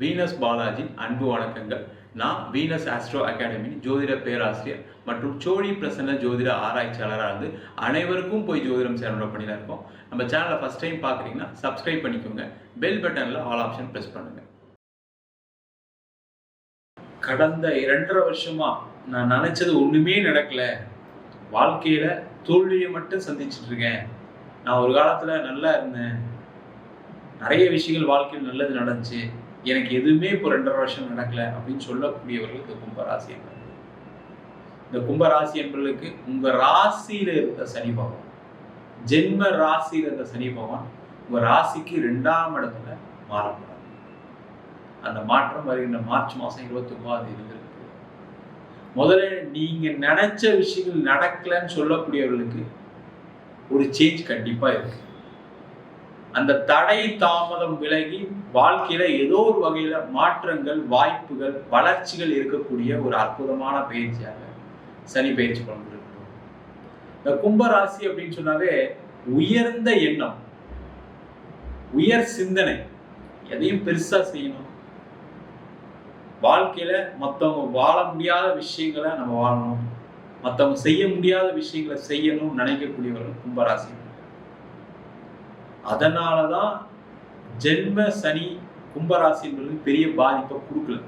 Venus Balaji அன்பு வணக்கங்கள். நான் வீனஸ் ஆஸ்ட்ரோ அகாடமி ஜோதிட பேராசிரியர் மற்றும் சோழி பிரசன்ன ஜோதிட ஆராய்ச்சியாளராக இருந்து அனைவருக்கும் போய் ஜோதிடம் சேனல் பண்ணிதான் இருக்கோம். நம்ம சேனலை ஃபர்ஸ்ட் டைம் பார்க்குறீங்கன்னா சப்ஸ்கிரைப் பண்ணிக்கோங்க. பெல் பட்டனில் ஆல் ஆப்ஷன் ப்ரெஸ் பண்ணுங்க. கடந்த 2.5 வருஷமா நான் நினைச்சது ஒண்ணுமே நடக்கல. வாழ்க்கையில தோல்வியை மட்டும் சந்திச்சுட்டு இருக்கேன். நான் ஒரு காலத்துல நல்லா இருந்தேன், நிறைய விஷயங்கள் வாழ்க்கையில் நல்லது நடந்துச்சு, எனக்கு எதுவுமே இப்போ 2.5 வருஷம் நடக்கல அப்படின்னு சொல்லக்கூடியவர்களுக்கு கும்பராசி என்பது. இந்த கும்பராசி என்பவர்களுக்கு உங்க ராசியில இருந்த சனி பகவான், ஜென்ம ராசியில இருந்த சனி பகவான் உங்க ராசிக்கு 2ஆம் இடத்துல மாறப்படாது. அந்த மாற்றம் வருகின்ற மார்ச் மாசம் 29ஆம் தேதி இருக்கு. முதல்ல நீங்க நினைச்ச விஷயங்கள் நடக்கலன்னு சொல்லக்கூடியவர்களுக்கு ஒரு சேஞ்ச் கண்டிப்பா இருக்கு. அந்த தடை தாமதம் விலகி வாழ்க்கையில ஏதோ ஒரு வகையில மாற்றங்கள், வாய்ப்புகள், வளர்ச்சிகள் இருக்கக்கூடிய ஒரு அற்புதமான பயிற்சியாக சனி பயிற்சி கொண்டிருக்கிறோம். இந்த கும்பராசி அப்படின்னு சொன்னாவே உயர்ந்த எண்ணம், உயர் சிந்தனை, எதையும் பெருசா செய்யணும், வாழ்க்கையில மற்றவங்க வாழ முடியாத விஷயங்களை நம்ம வாழணும், மற்றவங்க செய்ய முடியாத விஷயங்களை செய்யணும்னு நினைக்கக்கூடியவர்கள் கும்பராசி. அதனாலதான் ஜென்ம சனி கும்பராசி என்பது பெரிய பாதிப்பை கொடுக்கல.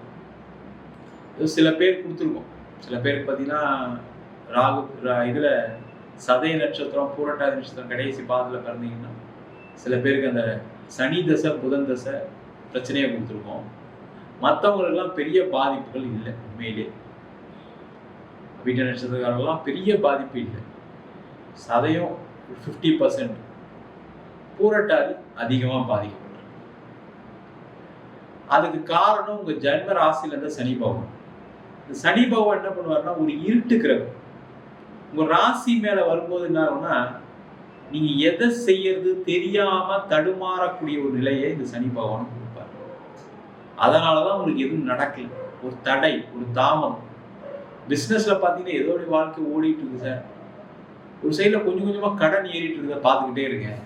சில பேர் கொடுத்துருக்கோம். சில பேருக்கு பார்த்தீங்கன்னா ராகு இதுல சதய நட்சத்திரம், பூரட்டாதி நட்சத்திரம் கடைசி பாதத்துல பிறந்தீங்கன்னா சில பேருக்கு அந்த சனி தசை, புதன் தசை பிரச்சனையை கொடுத்துருக்கோம். மற்றவங்களுக்கெல்லாம் பெரிய பாதிப்புகள் இல்லை. உண்மையிலே வீட்ட நட்சத்திரக்காரெல்லாம் பெரிய பாதிப்பு இல்லை. சதயம் 50%, பூரட்டாதி அதிகமா பாதிக்கப்படும். அதுக்கு காரணம் உங்க ஜென்ம ராசியில இருந்த சனி பகவான். இந்த சனி பகவான் என்ன பண்ணுவாருன்னா ஒரு இருட்டு கிரகம் உங்க ராசி மேல வரும்போது என்ன ஆகும்னா நீங்க எதை செய்யறது தெரியாம தடுமாறக்கூடிய ஒரு நிலையை இந்த சனி பகவான் கொடுப்பாரு. அதனாலதான் உங்களுக்கு எதுவும் நடக்கல, ஒரு தடை, ஒரு தாமதம். பிசினஸ்ல பாத்தீங்கன்னா ஏதோ ஒரு வாழ்க்கை ஓடிட்டு இருக்கு சார், ஒரு சைட்ல கொஞ்சம் கொஞ்சமா கடன் ஏறிட்டு இருக்க பார்த்துக்கிட்டே இருக்கேன்,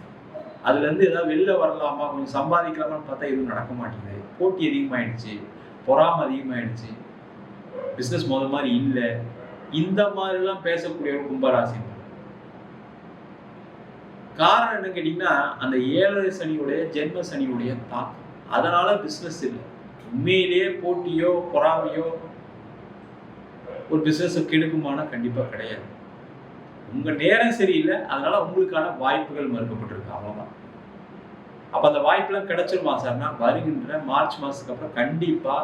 அதுல இருந்து ஏதாவது வெளில வரலாமா, கொஞ்சம் சம்பாதிக்கலாமான்னு பார்த்தா எதுவும் நடக்க மாட்டேங்குது, போட்டி அதிகமாயிடுச்சு, பொறாமை அதிகமாயிடுச்சு, பிசினஸ் முதல் மாதிரி இல்லை, இந்த மாதிரி எல்லாம் பேசக்கூடிய ஒரு கும்பராசி. காரணம் என்ன கேட்டீங்கன்னா அந்த 7 சனியுடைய ஜென்ம சனியுடைய தாக்கம். அதனால பிசினஸ் இல்லை. உண்மையிலேயே போட்டியோ பொறாமையோ ஒரு பிசினஸ் கெடுக்குமானா கண்டிப்பா கிடையாது. உங்க நேரம் சரியில்லை, அதனால உங்களுக்கான வாய்ப்புகள் மறுக்கப்பட்டிருக்கு, அவ்வளவுதான். அப்ப அந்த வாய்ப்புலாம் கிடைச்சிருமா சார்னா வருகின்ற மார்ச் மாசத்துக்கு அப்புறம் கண்டிப்பா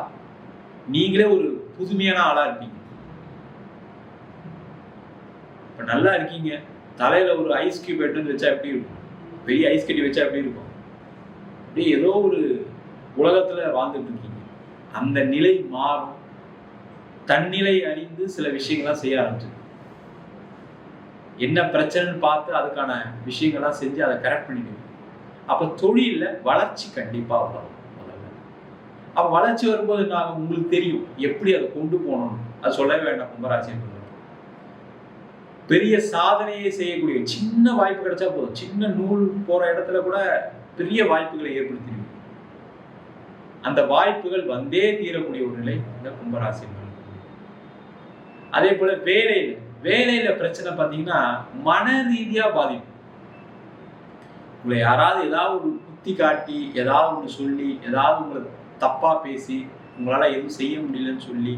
நீங்களே ஒரு புதுமையான ஆளா இருப்பீங்க. இப்ப நல்லா இருக்கீங்க, தலையில ஒரு ஐஸ் கியூப் எடுத்து வச்சா எப்படி இருக்கும், பெரிய ஐஸ் கட்டி வச்சா எப்படி இருக்கும், அப்படியே ஏதோ ஒரு உலகத்துல வாழ்ந்துட்டு இருக்கீங்க. அந்த நிலை மாறும். தன்னிலை அறிந்து சில விஷயங்கள்லாம் செய்ய ஆரம்பிச்சு, என்ன பிரச்சனைன்னு பார்த்து அதுக்கான விஷயங்கள்லாம் செஞ்சு அதை கரெக்ட் பண்ணிடுவீங்க. அப்ப தொழில வளர்ச்சி கண்டிப்பா வரும். அப்ப வளர்ச்சி வரும்போது நான் உங்களுக்கு தெரியும் எப்படி அதை கொண்டு போகணும். அது சொல்லவே வேண்டாம். கும்பராசி பெரிய சாதனையை செய்யக்கூடிய சின்ன வாய்ப்பு கிடைச்சா போதும், சின்ன நூல் போற இடத்துல கூட பெரிய வாய்ப்புகளை ஏற்படுத்திடுவீங்க. அந்த வாய்ப்புகள் வந்தே தீரக்கூடிய ஒரு நிலை இந்த கும்பராசி. அதே போல வேலையில பிரச்சனை பார்த்தீங்கன்னா மன ரீதியா பாதிப்பு. உங்களை யாராவது ஏதாவது ஒரு குத்தி காட்டி, ஏதாவது ஒன்று சொல்லி, ஏதாவது உங்களை தப்பா பேசி, உங்களால எதுவும் செய்ய முடியலன்னு சொல்லி,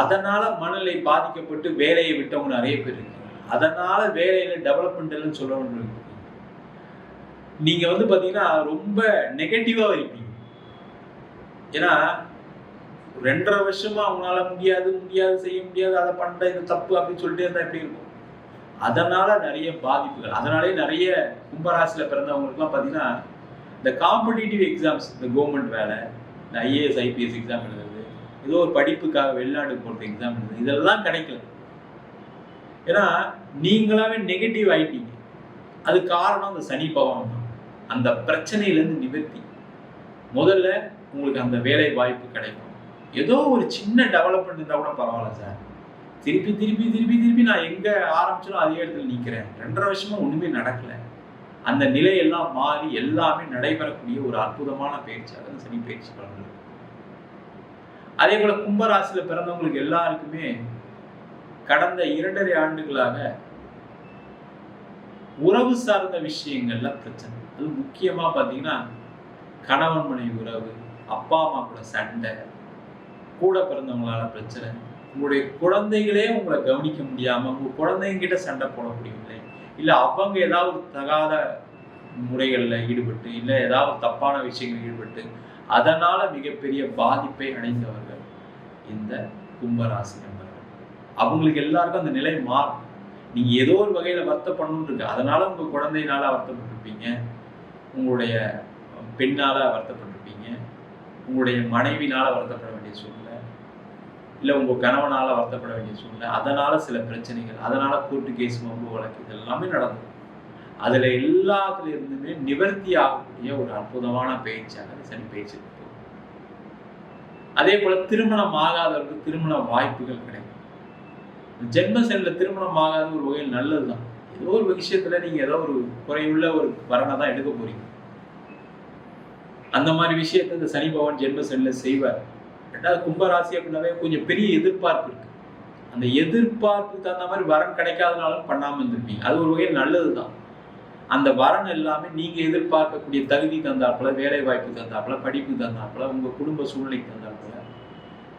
அதனால மனநிலை பாதிக்கப்பட்டு வேலையை விட்டவங்க நிறைய பேர் இருக்கு. அதனால வேலையில டெவலப்மெண்ட் இல்லைன்னு சொல்றவங்க இருக்கு. நீங்க பாத்தீங்கன்னா ரொம்ப நெகட்டிவா இருப்பீங்க. ஏன்னா 2.5 வருஷமா அவங்களால முடியாது செய்ய முடியாது, அதை பண்ற, இது தப்பு அப்படின்னு சொல்லிட்டு இருந்தா எப்படி இருக்கும். அதனால நிறைய பாதிப்புகள். அதனாலே நிறைய கும்பராசியில பிறந்தவங்களுக்கு எல்லாம் பாத்தீங்கன்னா இந்த காம்படிட்டிவ் எக்ஸாம்ஸ், இந்த கவர்மெண்ட் வேலை, இந்த IAS IPS எக்ஸாம் எழுதுறது, ஏதோ ஒரு படிப்புக்காக வெளிநாடு போறது எக்ஸாம் எழுதுறது, இதெல்லாம் கிடைக்கல. ஏன்னா நீங்களாவே நெகட்டிவ் ஆயிட்டீங்க. அது காரணம் அந்த சனி பகவான் தான். அந்த பிரச்சனையிலேருந்து நிவர்த்தி, முதல்ல உங்களுக்கு அந்த வேலை வாய்ப்பு கிடைக்கும். ஏதோ ஒரு சின்ன டெவலப்மெண்ட் இருந்தால் கூட பரவாயில்ல சார், திருப்பி நான் எங்க ஆரம்பிச்சாலும் அதே இடத்துல நிற்கிறேன், 2.5 வருஷமா ஒண்ணுமே நடக்கல, அந்த நிலையெல்லாம் மாறி எல்லாமே நடைபெறக்கூடிய ஒரு அற்புதமான பயிற்சியாக சனி பயிற்சி பலன்கள். அதே போல கும்பராசியில பிறந்தவங்களுக்கு எல்லாருக்குமே கடந்த 2.5 ஆண்டுகளாக உறவு சார்ந்த விஷயங்கள்ல பிரச்சனை. அது முக்கியமா பாத்தீங்கன்னா கணவன் மனைவி உறவு, அப்பா அம்மா கூட சண்டை, கூட பிறந்தவங்களால பிரச்சனை, உங்களுடைய குழந்தைகளே உங்களை கவனிக்க முடியாம உங்க குழந்தைங்க கிட்ட சண்டை போடக்கூடிய நிலை, இல்ல அவங்க ஏதாவது தகாத முறைகள்ல ஈடுபட்டு, இல்ல ஏதாவது தப்பான விஷயங்கள் ஈடுபட்டு அதனால மிகப்பெரிய பாதிப்பை அடைந்தவர்கள் இந்த கும்பராசி நண்பர்கள். அவங்களுக்கு எல்லாருக்கும் அந்த நிலை மாறும். நீங்க ஏதோ ஒரு வகையில வருத்தப்படணும் இருக்கு, அதனால உங்க குழந்தையினால வருத்தப்பட்டிருப்பீங்க, உங்களுடைய பெண்ணால வருத்தப்பட்டிருப்பீங்க, உங்களுடைய மனைவினால வருத்தப்பட வேண்டிய சூழ்நிலை, இல்ல உங்க கணவனால வருத்தப்பட வேண்டிய சூழ்நிலை, அதனால சில பிரச்சனைகள், அதனால கோர்ட்டு கேஸ் வம்பு வழக்கு இது எல்லாமே நடந்தது. அதுல எல்லாத்துல இருந்துமே நிவர்த்தி ஆகக்கூடிய ஒரு அற்புதமான பயிற்சியாக சனி பயிற்சி இருக்கு. அதே போல திருமணம் ஆகாதவர்களுக்கு திருமண வாய்ப்புகள் கிடைக்கும். ஜென்ம சனியில திருமணம் ஆகாத ஒரு வகையில் நல்லதுதான். ஏதோ ஒரு விஷயத்துல நீங்க ஏதோ ஒரு குறையுள்ள ஒரு வரனை தான் எடுக்க போறீங்க. அந்த மாதிரி விஷயத்த இந்த சனி பகவான் ஜென்ம சனியில செய்வார். ரெண்டாவது கும்பராசி அப்படின்னாவே கொஞ்சம் பெரிய எதிர்பார்ப்பு இருக்கு. அந்த எதிர்பார்ப்புக்கு தகுந்த மாதிரி வரன் கிடைக்காதனாலும் பண்ணாம இருந்திருப்பீங்க. அது ஒரு வகையில் நல்லதுதான். அந்த வரன் எல்லாமே நீங்க எதிர்பார்க்கக்கூடிய தகுதி தந்தாப்புல, வேலை வாய்ப்பு தந்தாப்புல, படிப்பு தந்தாப்புல, உங்க குடும்ப சூழ்நிலைக்கு தந்தாப்புல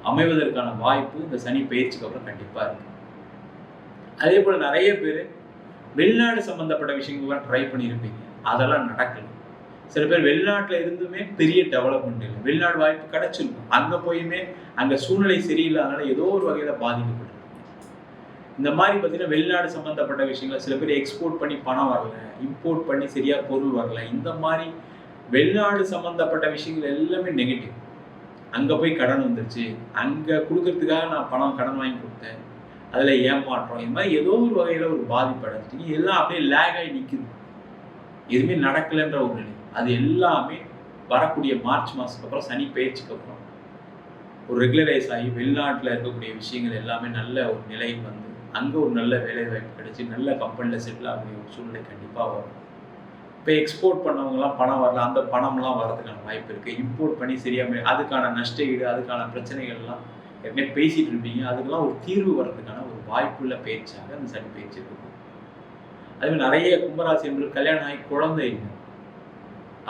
அமைவதற்கான வாய்ப்பு இந்த சனி பயிற்சிக்கு அப்புறம் கண்டிப்பா இருக்கு. அதே போல நிறைய பேர் வெளிநாடு சம்பந்தப்பட்ட விஷயங்கள் ட்ரை பண்ணியிருப்பீங்க, அதெல்லாம் நடக்கல. சில பேர் வெளிநாட்டுல இருந்துமே பெரிய டெவலப்மெண்ட் இல்லை, வெளிநாடு வாய்ப்பு கிடைச்சிருக்கும், அங்க போயுமே அங்க சூழ்நிலை சரியில்லாதனால ஏதோ ஒரு வகையில பாதிக்கப்பட்டிருக்கும். இந்த மாதிரி பார்த்தீங்கன்னா வெளிநாடு சம்பந்தப்பட்ட விஷயங்கள் சில பேர் எக்ஸ்போர்ட் பண்ணி பணம் வரல, இம்போர்ட் பண்ணி சரியா பொருள் வரல, இந்த மாதிரி வெளிநாடு சம்பந்தப்பட்ட விஷயங்கள் எல்லாமே நெகட்டிவ். அங்க போய் கடன் வந்துருச்சு, அங்க கொடுக்கறதுக்காக நான் பணம் கடன் வாங்கி கொடுத்தேன், அதுல ஏமாற்றம், இந்த மாதிரி ஏதோ ஒரு வகையில ஒரு பாதிப்பு அடைஞ்சிட்டீங்க. எல்லாம் அப்படியே லேக் ஆகி நிற்குது, எதுவுமே நடக்கலைன்ற ஒரு நிலை. அது எல்லாமே வரக்கூடிய மார்ச் மாசத்துக்கு அப்புறம் சனி பயிற்சிக்கு அப்புறம் ஒரு ரெகுலரைஸ் ஆகி வெளிநாட்டில் இருக்கக்கூடிய விஷயங்கள் எல்லாமே நல்ல ஒரு நிலைக்கு வந்து அங்கே ஒரு நல்ல வேலை வாய்ப்பு கிடைச்சி நல்ல கம்பெனியில் செட்டில் ஆகக்கூடிய ஒரு சூழ்நிலை கண்டிப்பாக வரும். இப்போ எக்ஸ்போர்ட் பண்ணவங்கலாம் பணம் வரல, அந்த பணம்லாம் வரதுக்கான வாய்ப்பு இருக்குது. இம்போர்ட் பண்ணி சரியாக அதுக்கான நஷ்ட ஈடு, அதுக்கான பிரச்சனைகள்லாம் ஏற்கனவே பேசிகிட்டு இருப்பீங்க, அதுக்கெல்லாம் ஒரு தீர்வு வர்றதுக்கான ஒரு வாய்ப்புள்ள பயிற்சியாக அந்த சனி பயிற்சி இருக்கும். அதுமாதிரி நிறைய கும்பராசி என்பது கல்யாணம் ஆகி குழந்தை இல்லை,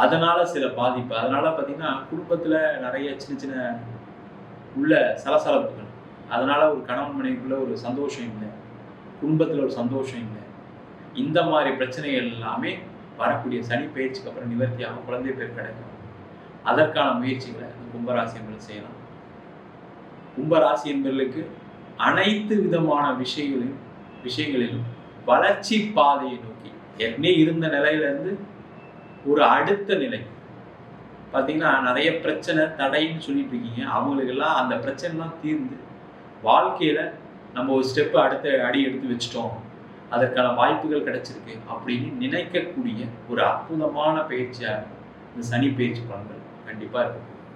அதனால சில பாதிப்பு, அதனால பார்த்தீங்கன்னா குடும்பத்தில் நிறைய சின்ன சின்ன உள்ள சலசலப்புகள், அதனால ஒரு கணவன் மனைவிக்குள்ள ஒரு சந்தோஷம் இல்லை, குடும்பத்தில் ஒரு சந்தோஷம் இல்லை, இந்த மாதிரி பிரச்சனைகள் எல்லாமே வரக்கூடிய சனி பயிற்சிக்கு அப்புறம் நிவர்த்தியாக குழந்தை பேர் கிடைக்கும். அதற்கான முயற்சிகளை கும்பராசி என்பது செய்யலாம். கும்பராசி என்பவர்களுக்கு அனைத்து விதமான விஷயங்களிலும் வளர்ச்சி பாதையை நோக்கி ஏற்கனவே இருந்த நிலையிலிருந்து ஒரு அடுத்த நிலை பார்த்தீங்கன்னா நிறைய பிரச்சனை தடைன்னு சொல்லிட்டு இருக்கீங்க, அவங்களுக்கெல்லாம் அந்த பிரச்சனைலாம் தீர்ந்து வாழ்க்கையில நம்ம ஒரு ஸ்டெப்பு அடுத்த அடி எடுத்து வச்சிட்டோம், அதற்கான வாய்ப்புகள் கிடைச்சிருக்கு அப்படின்னு நினைக்கக்கூடிய ஒரு அற்புதமான பயிற்சியாக இந்த சனி பயிற்சி பலன்கள் கண்டிப்பா இருக்கும்.